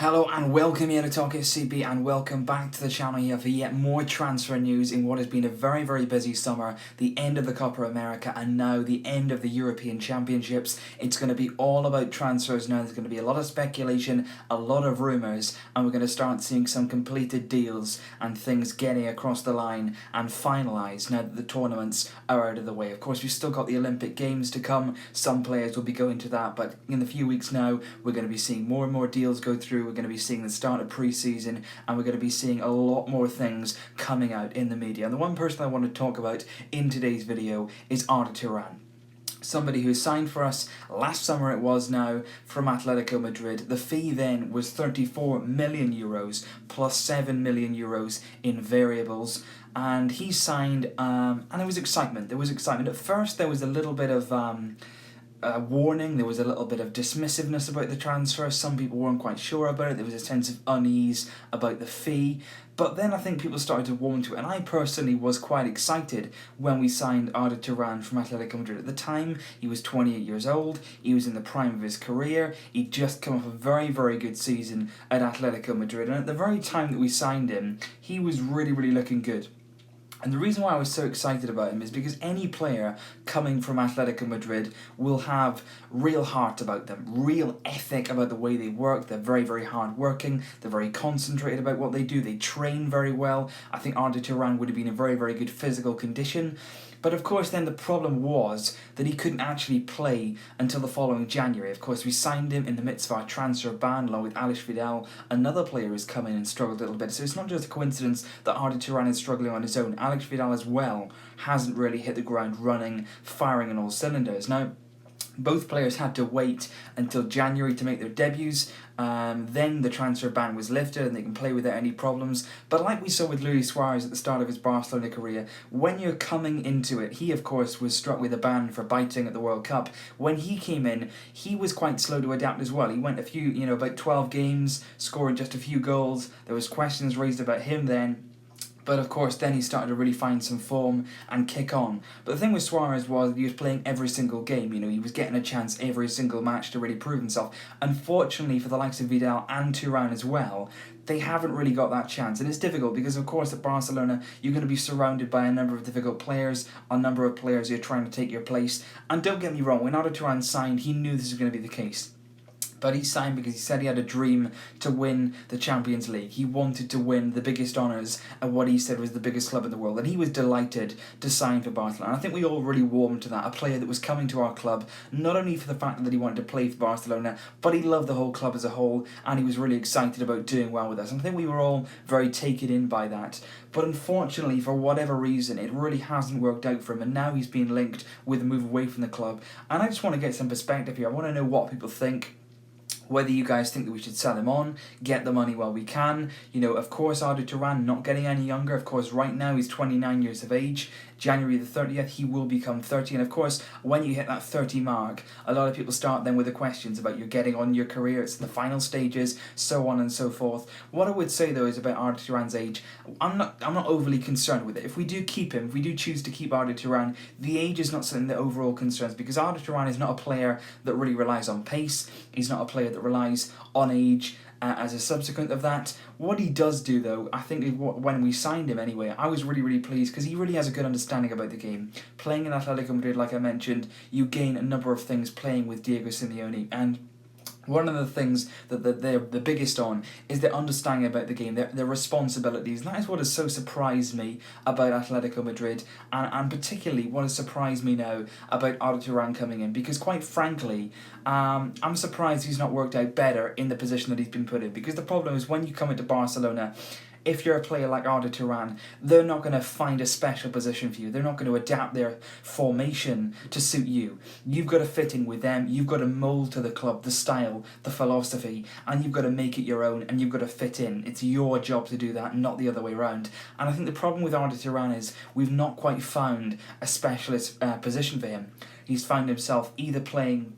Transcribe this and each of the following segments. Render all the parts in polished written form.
Hello and welcome here to Turkish CP and welcome back to the channel here for yet more transfer news in what has been a very busy summer, the end of the Copa America and now the end of the European Championships. It's going to be all about transfers now. There's going to be a lot of speculation, a lot of rumours, and we're going to start seeing some completed deals and things getting across the line and finalised now that the tournaments are out of the way. Of course, we've still got the Olympic Games to come. Some players will be going to that, but in a few weeks now we're going to be seeing more and more deals go through. We're going to be seeing the start of pre-season and we're going to be seeing a lot more things coming out in the media. And the one person I want to talk about in today's video is Arda Turan. Somebody who signed for us last summer, it was now, from Atlético Madrid. The fee then was 34 million euros plus 7 million euros in variables. And he signed, and there was excitement. There was excitement. At first there was a little bit of warning, there was a little bit of dismissiveness about the transfer. Some people weren't quite sure about it. There was a sense of unease about the fee. But then I think people started to warm to it, and I personally was quite excited when we signed Arda Turan from Atlético Madrid. At the time, he was 28 years old, he was in the prime of his career, he'd just come off a very good season at Atlético Madrid, and at the very time that we signed him, he was really looking good. And the reason why I was so excited about him is because any player coming from Atlético Madrid will have real heart about them, real ethic about the way they work. They're very hard working, they're very concentrated about what they do, they train very well. I think Arda Turan would have been in very good physical condition. But of course then the problem was that he couldn't actually play until the following January. Of course we signed him in the midst of our transfer ban along with Alex Vidal. Another player who's come in and struggled a little bit. So it's not just a coincidence that Arda Turan is struggling on his own. Alex Vidal as well hasn't really hit the ground running, firing on all cylinders. Now, both players had to wait until January to make their debuts. Then the transfer ban was lifted and they can play without any problems. But like we saw with Luis Suarez at the start of his Barcelona career, when you're coming into it, he of course was struck with a ban for biting at the World Cup. When he came in, he was quite slow to adapt as well. He went about 12 games, scoring just a few goals. There was questions raised about him then. But of course then he started to really find some form and kick on. But the thing with Suarez was that he was playing every single game, he was getting a chance every single match to really prove himself. Unfortunately for the likes of Vidal and Turan as well, they haven't really got that chance. And it's difficult because of course at Barcelona you're going to be surrounded by a number of difficult players, a number of players who are trying to take your place. And don't get me wrong, when Arda Turan signed, he knew this was going to be the case. But he signed because he said he had a dream to win the Champions League. He wanted to win the biggest honours at what he said was the biggest club in the world. And he was delighted to sign for Barcelona. And I think we all really warmed to that. A player that was coming to our club, not only for the fact that he wanted to play for Barcelona, but he loved the whole club as a whole. And he was really excited about doing well with us. And I think we were all very taken in by that. But unfortunately, for whatever reason, it really hasn't worked out for him. And now he's been linked with a move away from the club. And I just want to get some perspective here. I want to know what people think. Whether you guys think that we should sell him on, get the money while we can. Of course, Arda Turan not getting any younger. Of course, right now he's 29 years of age. January the 30th, he will become 30. And of course, when you hit that 30 mark, a lot of people start then with the questions about you getting on your career. It's the final stages, so on and so forth. What I would say though is about Arda Turan's age, I'm not overly concerned with it. If we do keep him, if we do choose to keep Arda Turan, the age is not something that overall concerns, because Arda Turan is not a player that really relies on pace. He's not a player that relies on age as a subsequent of that. What he does do though, I think when we signed him anyway, I was really pleased because he really has a good understanding about the game. Playing in Atlético Madrid, like I mentioned, you gain a number of things playing with Diego Simeone, and one of the things that they're the biggest on is their understanding about the game, their responsibilities. And that is what has so surprised me about Atlético Madrid, and particularly what has surprised me now about Arda Turan coming in, because quite frankly, I'm surprised he's not worked out better in the position that he's been put in. Because the problem is when you come into Barcelona, if you're a player like Arda Turan, they're not going to find a special position for you. They're not going to adapt their formation to suit you. You've got to fit in with them. You've got to mould to the club, the style, the philosophy, and you've got to make it your own, and you've got to fit in. It's your job to do that, not the other way around. And I think the problem with Arda Turan is we've not quite found a specialist position for him. He's found himself either playing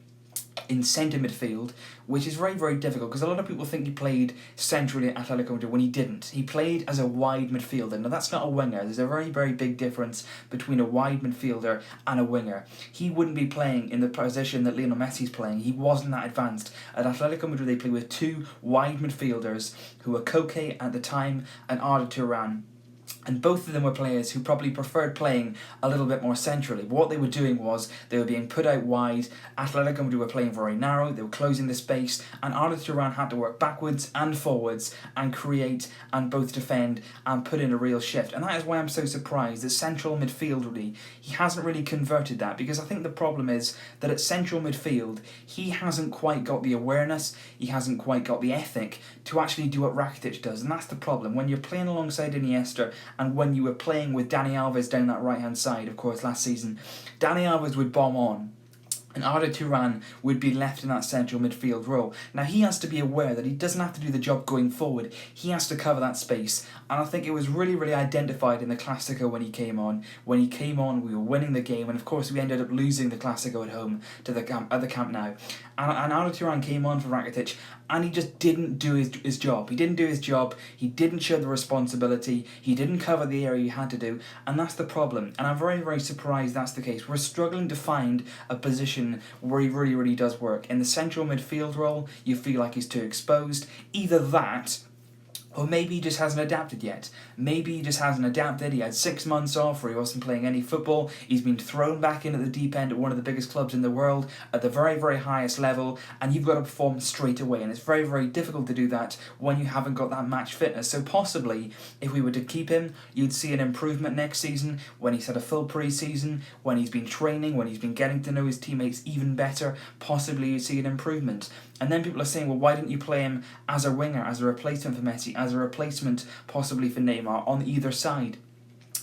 in centre midfield, which is very, very difficult because a lot of people think he played centrally at Atletico Madrid when he didn't. He played as a wide midfielder. Now, that's not a winger. There's a very, very big difference between a wide midfielder and a winger. He wouldn't be playing in the position that Lionel Messi's playing. He wasn't that advanced. At Atletico Madrid, they play with two wide midfielders who were Koke at the time and Arda Turan. And both of them were players who probably preferred playing a little bit more centrally. But what they were doing was they were being put out wide. Atletico Madrid were playing very narrow. They were closing the space. And Arda Turan had to work backwards and forwards and create and both defend and put in a real shift. And that is why I'm so surprised that central midfield, really, he hasn't really converted that. Because I think the problem is that at central midfield, he hasn't quite got the awareness, he hasn't quite got the ethic to actually do what Rakitic does. And that's the problem. When you're playing alongside Iniesta, and when you were playing with Dani Alves down that right-hand side, of course, last season, Dani Alves would bomb on, and Arda Turan would be left in that central midfield role. Now, he has to be aware that he doesn't have to do the job going forward. He has to cover that space. And I think it was really, really identified in the Clasico when he came on. When he came on, we were winning the game. And, of course, we ended up losing the Clasico at home to the Camp Nou. And Arda Turan came on for Rakitic, and he just didn't do his job. He didn't do his job. He didn't show the responsibility. He didn't cover the area he had to do. And that's the problem. And I'm very, very surprised that's the case. We're struggling to find a position where he really, really does work. In the central midfield role, you feel like he's too exposed. Either that, or maybe he just hasn't adapted yet. Maybe he just hasn't adapted. He had 6 months off where he wasn't playing any football. He's been thrown back into the deep end at one of the biggest clubs in the world at the very, very highest level, and you've got to perform straight away. And it's very, very difficult to do that when you haven't got that match fitness. So possibly, if we were to keep him, you'd see an improvement next season when he's had a full pre-season, when he's been training, when he's been getting to know his teammates even better. Possibly you'd see an improvement. And then people are saying, well, why didn't you play him as a winger, as a replacement for Messi, as a replacement possibly for Neymar on either side?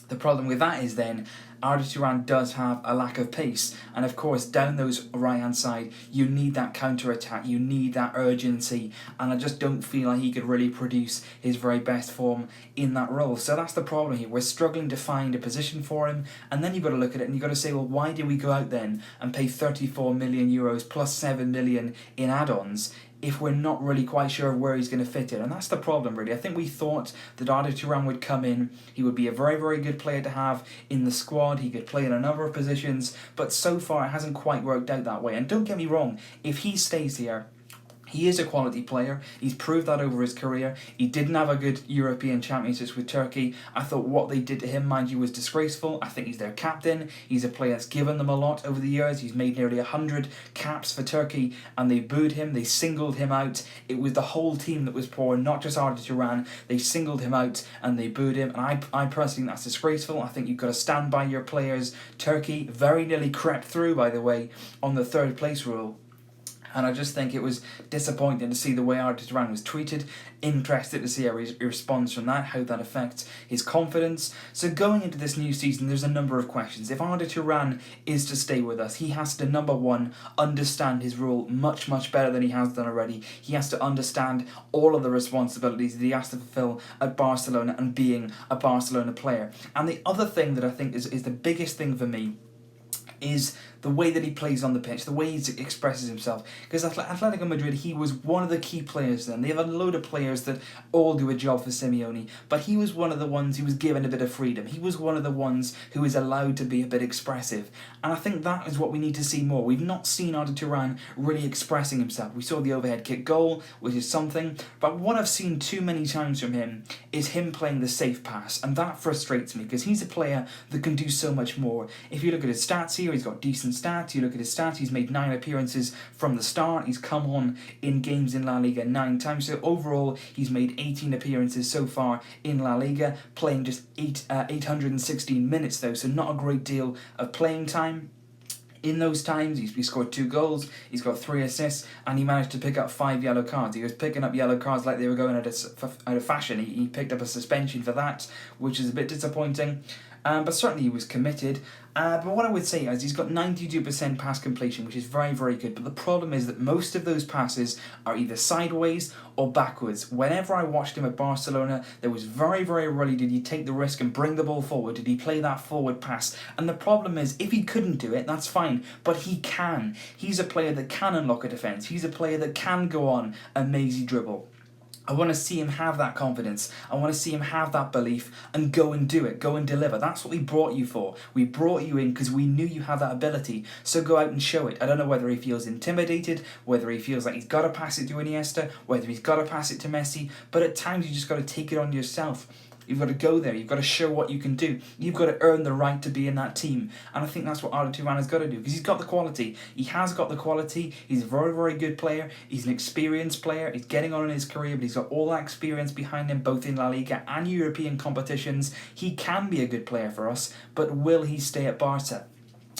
The problem with that is then Arda Turan does have a lack of pace, and of course down those right hand side you need that counter attack, you need that urgency, and I just don't feel like he could really produce his very best form in that role. So that's the problem here. We're struggling to find a position for him, and then you've got to look at it and you've got to say, well, why did we go out then and pay 34 million euros plus 7 million in add-ons if we're not really quite sure of where he's going to fit in? And that's the problem, really. I think we thought that Arda Turan would come in, he would be a very, very good player to have in the squad, he could play in a number of positions, but so far it hasn't quite worked out that way. And don't get me wrong, if he stays here, he is a quality player. He's proved that over his career. He didn't have a good European Championships with Turkey. I thought what they did to him, mind you, was disgraceful. I think he's their captain. He's a player that's given them a lot over the years. He's made nearly 100 caps for Turkey, and they booed him. They singled him out. It was the whole team that was poor, not just Arda Turan. They singled him out and they booed him. And I personally think that's disgraceful. I think you've got to stand by your players. Turkey very nearly crept through, by the way, on the third place rule. And I just think it was disappointing to see the way Arda Turan was treated. Interested to see how he responds from that, how that affects his confidence. So going into this new season, there's a number of questions. If Arda Turan is to stay with us, he has to, number one, understand his role much, much better than he has done already. He has to understand all of the responsibilities that he has to fulfill at Barcelona and being a Barcelona player. And the other thing that I think is the biggest thing for me is the way that he plays on the pitch, the way he expresses himself. Because Atletico Madrid, he was one of the key players then. They have a load of players that all do a job for Simeone, but he was one of the ones who was given a bit of freedom. He was one of the ones who was allowed to be a bit expressive. And I think that is what we need to see more. We've not seen Arda Turan really expressing himself. We saw the overhead kick goal, which is something, but what I've seen too many times from him is him playing the safe pass, and that frustrates me because he's a player that can do so much more. If you look at his stats here, he's got decent stats. You look at his stats, he's made 9 appearances from the start. He's come on in games in La Liga 9 times. So overall, he's made 18 appearances so far in La Liga, playing just 816 minutes though, so not a great deal of playing time. In those times, he scored 2 goals, he's got 3 assists, and he managed to pick up 5 yellow cards. He was picking up yellow cards like they were going out of fashion. He picked up a suspension for that, which is a bit disappointing. but certainly he was committed. But what I would say is he's got 92% pass completion, which is very, very good. But the problem is that most of those passes are either sideways or backwards. Whenever I watched him at Barcelona, there was very, very rarely did he take the risk and bring the ball forward. Did he play that forward pass? And the problem is, if he couldn't do it, that's fine. But he can. He's a player that can unlock a defence. He's a player that can go on a mazy dribble. I want to see him have that confidence. I want to see him have that belief and go and do it. Go and deliver. That's what we brought you for. We brought you in because we knew you had that ability. So go out and show it. I don't know whether he feels intimidated, whether he feels like he's got to pass it to Iniesta, whether he's got to pass it to Messi. But at times you just got to take it on yourself. You've got to go there. You've got to show what you can do. You've got to earn the right to be in that team. And I think that's what Arda Turan has got to do, because he's got the quality. He has got the quality. He's a very, very good player. He's an experienced player. He's getting on in his career, but he's got all that experience behind him, both in La Liga and European competitions. He can be a good player for us, but will he stay at Barca?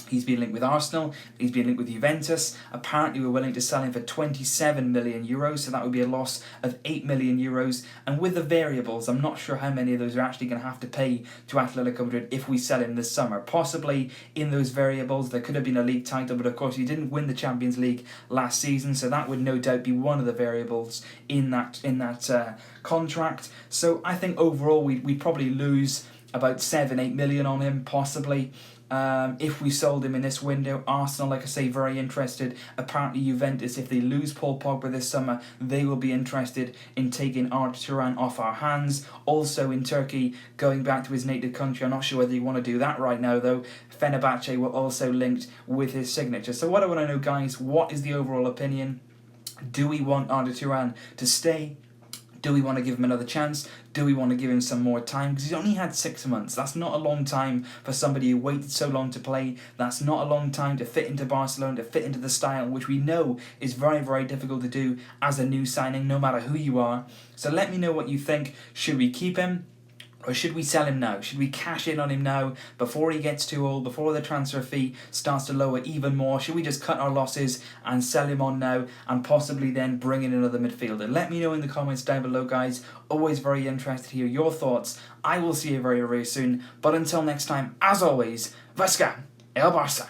He's been linked with Arsenal, he's been linked with Juventus. Apparently we're willing to sell him for 27 million euros, so that would be a loss of 8 million euros. And with the variables, I'm not sure how many of those are actually going to have to pay to Atlético Madrid if we sell him this summer. Possibly in those variables there could have been a league title, but of course he didn't win the Champions League last season, so that would no doubt be one of the variables in that contract. So I think overall we'd probably lose about 7-8 million on him, possibly. If we sold him in this window. Arsenal, like I say, very interested. Apparently Juventus, if they lose Paul Pogba this summer, they will be interested in taking Arda Turan off our hands. Also in Turkey, going back to his native country. I'm not sure whether you want to do that right now though. Fenerbahce were also linked with his signature. So what I want to know, guys, what is the overall opinion? Do we want Arda Turan to stay? Do we want to give him another chance? Do we want to give him some more time? Because he's only had 6 months. That's not a long time for somebody who waited so long to play. That's not a long time to fit into Barcelona, to fit into the style, which we know is very, very difficult to do as a new signing, no matter who you are. So let me know what you think. Should we keep him? Or should we sell him now? Should we cash in on him now before he gets too old, before the transfer fee starts to lower even more? Should we just cut our losses and sell him on now and possibly then bring in another midfielder? Let me know in the comments down below, guys. Always very interested to hear your thoughts. I will see you very, very soon. But until next time, as always, Vasca el Barça.